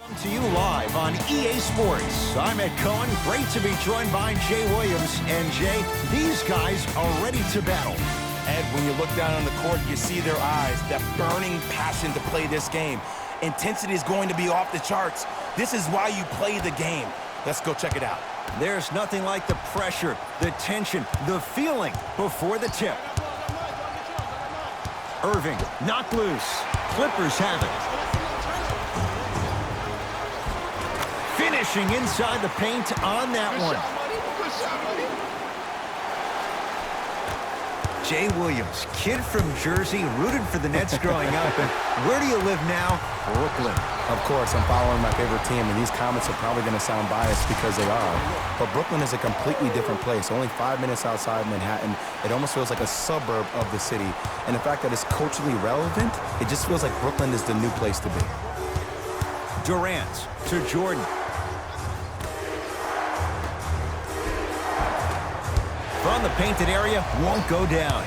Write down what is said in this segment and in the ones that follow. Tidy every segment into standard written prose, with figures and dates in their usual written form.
Come to you live on EA Sports. I'm Ed Cohen. Great to be joined by Jay Williams. And Jay, these guys are ready to battle. Ed, when you look down on the court, you see their eyes, that burning passion to play this game. Intensity is going to be off the charts. This is why you play the game. Let's go check it out. There's nothing like the pressure, the tension, the feeling before the tip. Irving, knocked loose. Clippers have it. Finishing inside the paint on that one. Jay Williams, kid from Jersey, rooted for the Nets growing up. And where do you live now? Brooklyn. Of course, I'm following my favorite team, and these comments are probably going to sound biased because they are. But Brooklyn is a completely different place. Only 5 minutes outside Manhattan. It almost feels like a suburb of the city. And the fact that it's culturally relevant, it just feels like Brooklyn is the new place to be. Durant to Jordan. From the painted area, won't go down.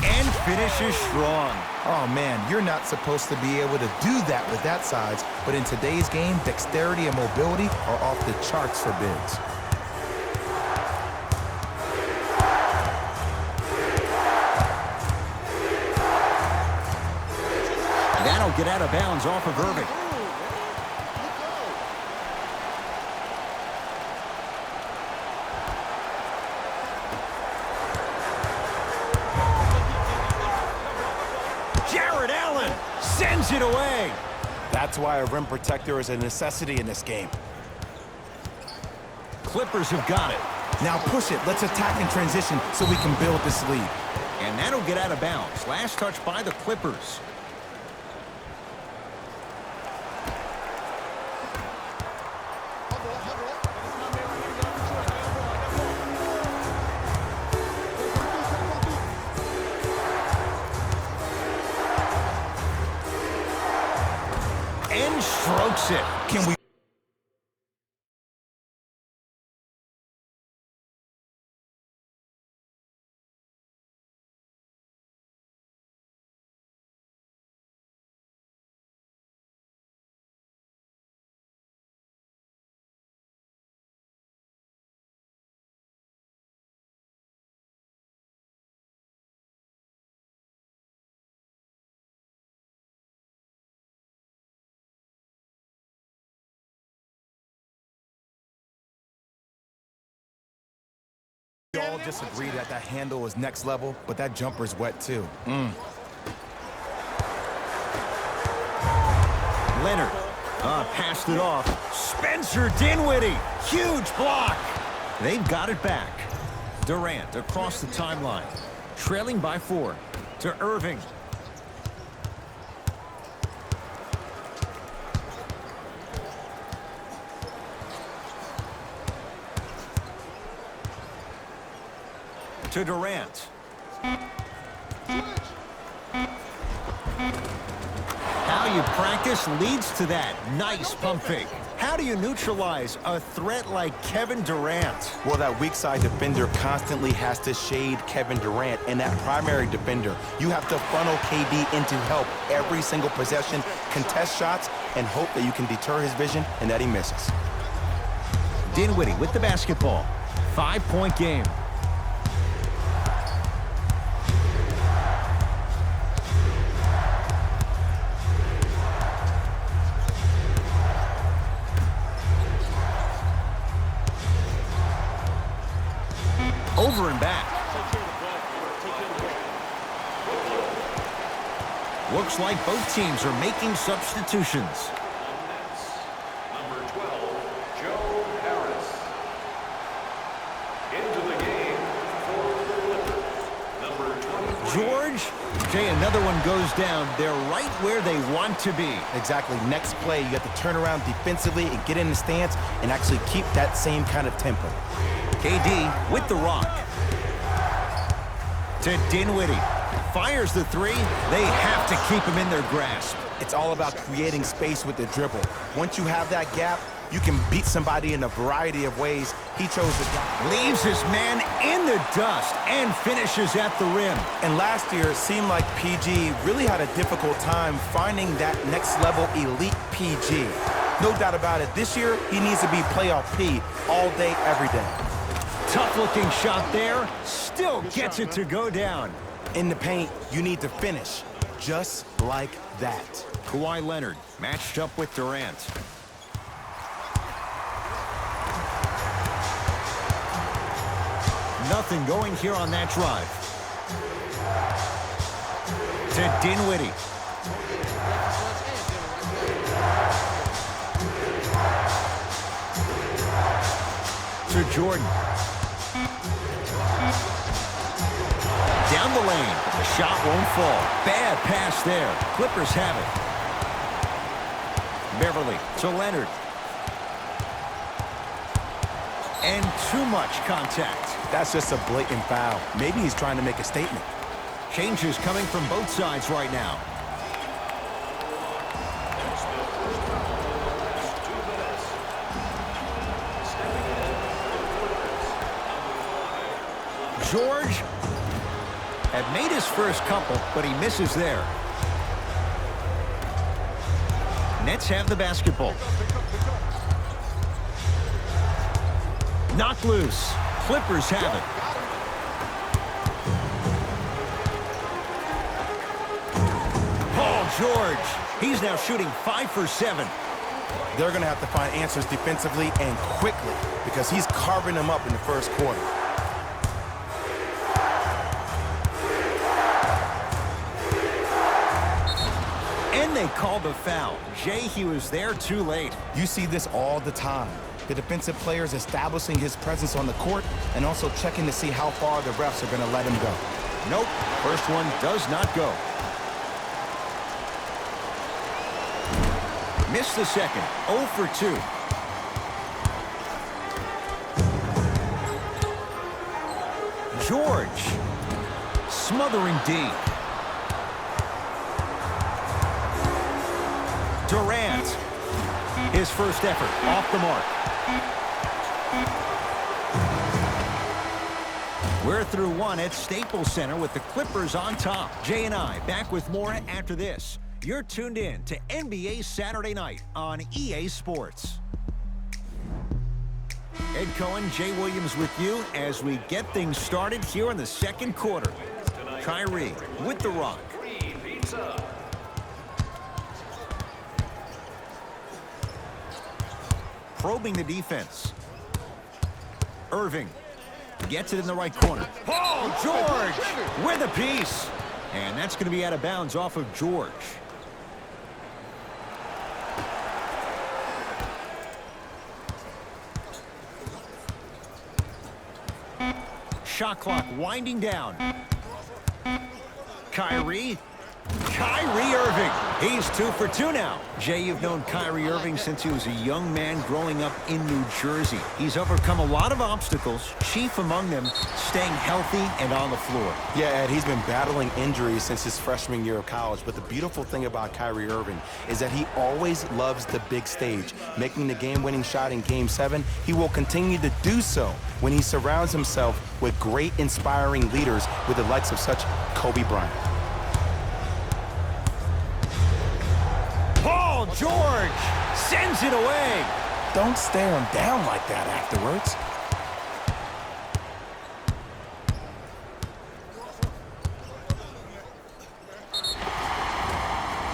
And finishes strong. Oh, man, you're not supposed to be able to do that with that size, but in today's game, dexterity and mobility are off the charts for bigs. That'll get out of bounds off of Irving. Sends it away. That's why a rim protector is a necessity in this game. Clippers have got it. Now push it. Let's attack in transition so we can build this lead. And that'll get out of bounds. Last touch by the Clippers. And strokes it. Can we? We all just agree that that handle is next level, but that jumper's wet too. Leonard passed it off. Spencer Dinwiddie, huge block. They've got it back. Durant across the timeline, trailing by 4 to Irving. To Durant. How you practice leads to that. Nice pump fake. How do you neutralize a threat like Kevin Durant? Well, that weak side defender constantly has to shade Kevin Durant, and that primary defender, you have to funnel KD into help every single possession, contest shots, and hope that you can deter his vision and that he misses. Dinwiddie with the basketball. 5-point game. Over and back. Looks like both teams are making substitutions. Number 12, Joe Harris. Into the game for the Clippers. Number 23. George, Jay, another one goes down. They're right where they want to be. Exactly. Next play, you have to turn around defensively and get in the stance and actually keep that same kind of tempo. KD with the rock. To Dinwiddie. Fires the three. They have to keep him in their grasp. It's all about creating space with the dribble. Once you have that gap, You can beat somebody in a variety of ways. He chose to drive. Leaves his man in the dust and finishes at the rim. And last year, it seemed like PG really had a difficult time finding that next level elite PG. No doubt about it, this year, he needs to be playoff P all day, every day. Tough-looking shot there. Still gets it to go down. In the paint, you need to finish just like that. Kawhi Leonard matched up with Durant. Nothing going here on that drive. To Dinwiddie. To Jordan. Down the lane. The shot won't fall. Bad pass there. Clippers have it. Beverly to Leonard. And too much contact. That's just a blatant foul. Maybe he's trying to make a statement. Changes coming from both sides right now. George had made his first couple, but he misses there. Nets have the basketball. Knocked loose. Clippers have it. Paul George. He's now shooting 5 for 7. They're going to have to find answers defensively and quickly because he's carving them up in the first quarter. And they called the foul. Jay, he was there too late. You see this all the time. The defensive players establishing his presence on the court and also checking to see how far the refs are going to let him go. Nope. First one does not go. Missed the second. 0 for 2. George. Smothering D. Durant. His first effort off the mark. We're through one at Staples Center with the Clippers on top. Jay and I back with more after this. You're tuned in to NBA Saturday Night on EA Sports. Ed Cohen, Jay Williams with you as we get things started here in the second quarter. Kyrie with the rock. Probing the defense. Irving gets it in the right corner. Paul George with a piece. And that's going to be out of bounds off of George. Shot clock winding down. Kyrie Irving. He's 2 for 2 now. Jay, you've known Kyrie Irving since he was a young man growing up in New Jersey. He's overcome a lot of obstacles, chief among them staying healthy and on the floor. Yeah, Ed, he's been battling injuries since his freshman year of college, but the beautiful thing about Kyrie Irving is that he always loves the big stage. Making the game-winning shot in Game 7, he will continue to do so when he surrounds himself with great, inspiring leaders with the likes of such Kobe Bryant. Paul George sends it away. Don't stare him down like that afterwards.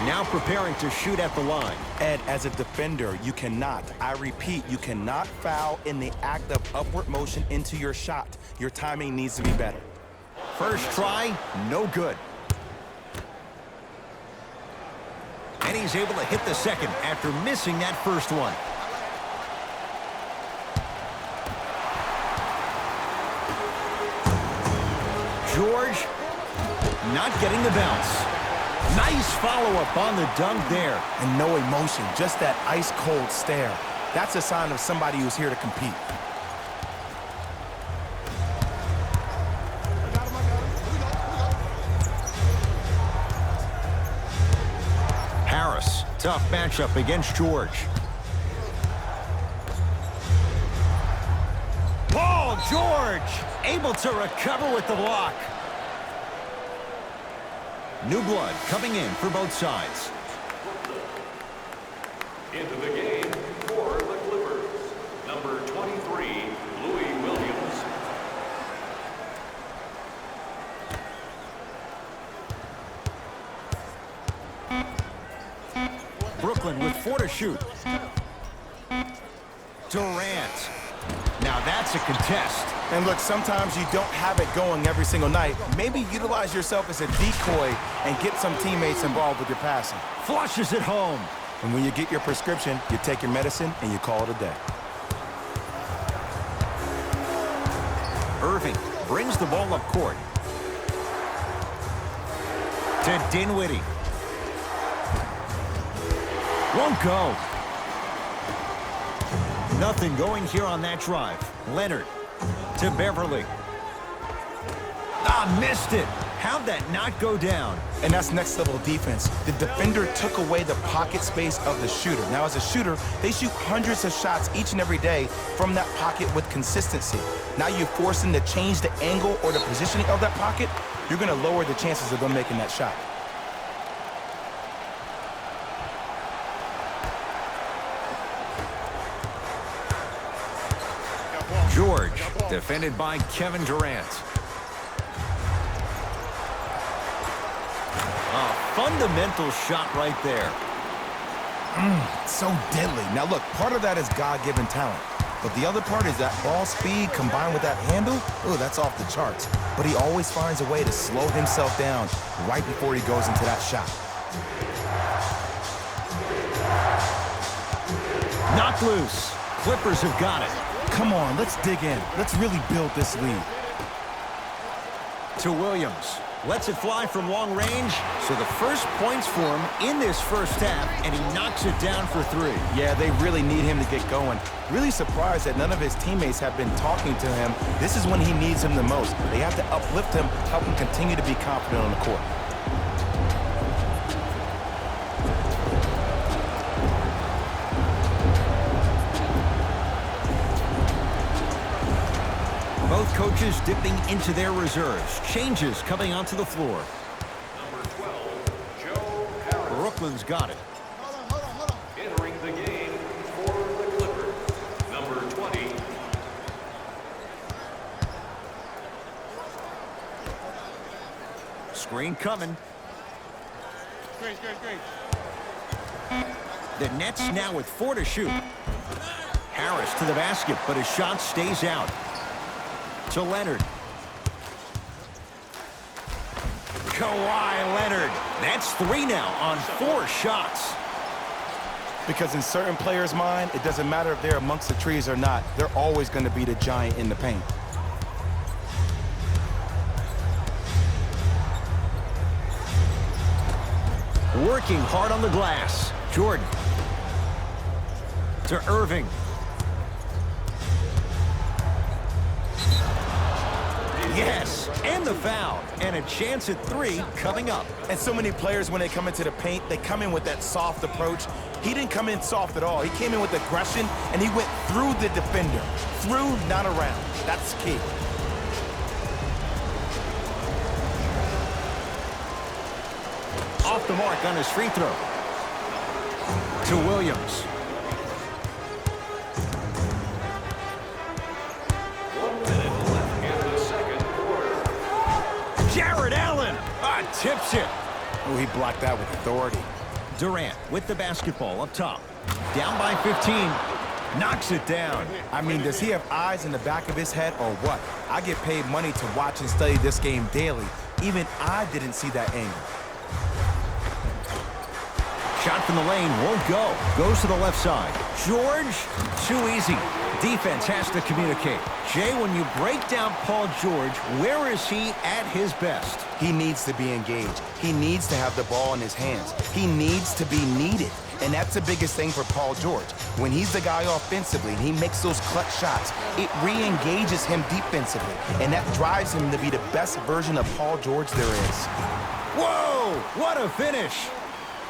Now preparing to shoot at the line. Ed, as a defender, you cannot, I repeat, you cannot foul in the act of upward motion into your shot. Your timing needs to be better. First try, no good. And he's able to hit the second after missing that first one. George not getting the bounce. Nice follow-up on the dunk there. And no emotion, just that ice-cold stare. That's a sign of somebody who's here to compete. Harris, tough matchup against George. George able to recover with the block. New blood coming in for both sides. Into the game for the Clippers, number 23, Louis Williams. Brooklyn with 4 to shoot. Durant. Now that's a contest. And look, sometimes you don't have it going every single night. Maybe utilize yourself as a decoy and get some teammates involved with your passing. Flushes it home. And when you get your prescription, you take your medicine and you call it a day. Irving brings the ball up court. To Dinwiddie. Won't go. Nothing going here on that drive. Leonard to Beverly. Missed it. How'd that not go down? And that's next level defense. The defender took away the pocket space of the shooter. Now, as a shooter, they shoot hundreds of shots each and every day from that pocket with consistency. Now you force them to change the angle or the positioning of that pocket, you're going to lower the chances of them making that shot. George, defended by Kevin Durant. A fundamental shot right there. So deadly. Now look, part of that is God-given talent. But the other part is that ball speed combined with that handle. Oh, that's off the charts. But he always finds a way to slow himself down right before he goes into that shot. Knocked loose. Clippers have got it. Come on, let's dig in. Let's really build this lead. To Williams. Lets it fly from long range. So the first points for him in this first half, and he knocks it down for 3. Yeah, they really need him to get going. Really surprised that none of his teammates have been talking to him. This is when he needs him the most. They have to uplift him, help him continue to be confident on the court. Both coaches dipping into their reserves. Changes coming onto the floor. Number 12, Joe Harris. Brooklyn's got it. Entering the game for the Clippers, number 20. Screen coming. The Nets now with 4 to shoot. Harris to the basket, but his shot stays out. To Leonard. Kawhi Leonard. That's 3 now on 4 shots. Because in certain players' mind, it doesn't matter if they're amongst the trees or not. They're always going to be the giant in the paint. Working hard on the glass. Jordan. To Irving. Yes, and the foul. And a chance at 3 coming up. And so many players, when they come into the paint, they come in with that soft approach. He didn't come in soft at all. He came in with aggression, and he went through the defender. Through, not around. That's key. Off the mark on his free throw. To Williams. 1 minute left in the second quarter. Jared Allen tips it. Oh, he blocked that with authority. Durant with the basketball up top. Down by 15. Knocks it down. I mean, does he have eyes in the back of his head or what? I get paid money to watch and study this game daily. Even I didn't see that angle. Shot from the lane won't go. Goes to the left side. George, too easy. Defense has to communicate. Jay, when you break down Paul George, where is he at his best? He needs to be engaged. He needs to have the ball in his hands. He needs to be needed. And that's the biggest thing for Paul George. When he's the guy offensively and he makes those clutch shots, it re-engages him defensively. And that drives him to be the best version of Paul George there is. Whoa, what a finish.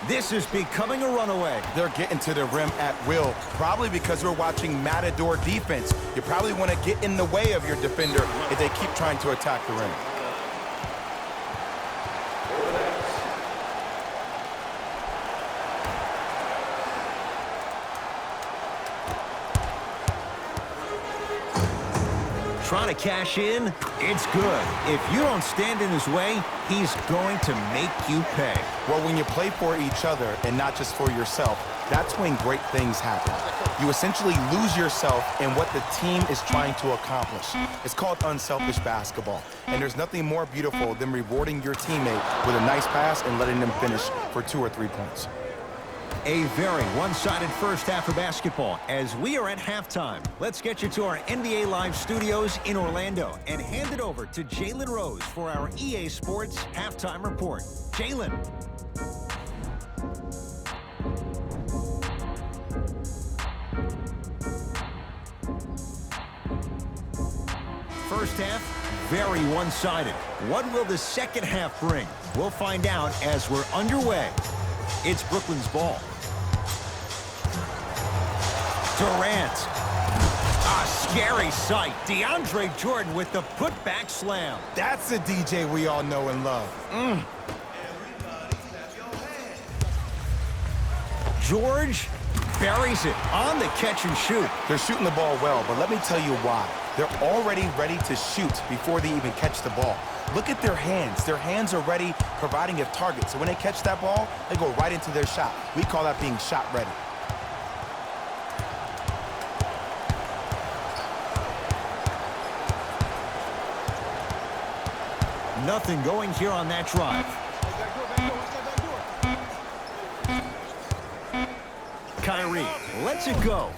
This is becoming a runaway. They're getting to the rim at will, probably because we're watching Matador defense. You probably want to get in the way of your defender if they keep trying to attack the rim. Trying to cash in, it's good. If you don't stand in his way, he's going to make you pay. Well, when you play for each other and not just for yourself, that's when great things happen. You essentially lose yourself in what the team is trying to accomplish. It's called unselfish basketball. And there's nothing more beautiful than rewarding your teammate with a nice pass and letting them finish for 2 or 3 points. A very one-sided first half of basketball as we are at halftime. Let's get you to our NBA Live studios in Orlando and hand it over to Jalen Rose for our EA Sports Halftime Report. Jalen. First half, very one-sided. What will the second half bring? We'll find out as we're underway. It's Brooklyn's ball. Durant. A scary sight. DeAndre Jordan with the putback slam. That's the DJ we all know and love. George buries it on the catch and shoot. They're shooting the ball well, but let me tell you why. They're already ready to shoot before they even catch the ball. Look at their hands. Their hands are ready, providing a target. So when they catch that ball, they go right into their shot. We call that being shot ready. Nothing going here on that drive. Kyrie lets it go.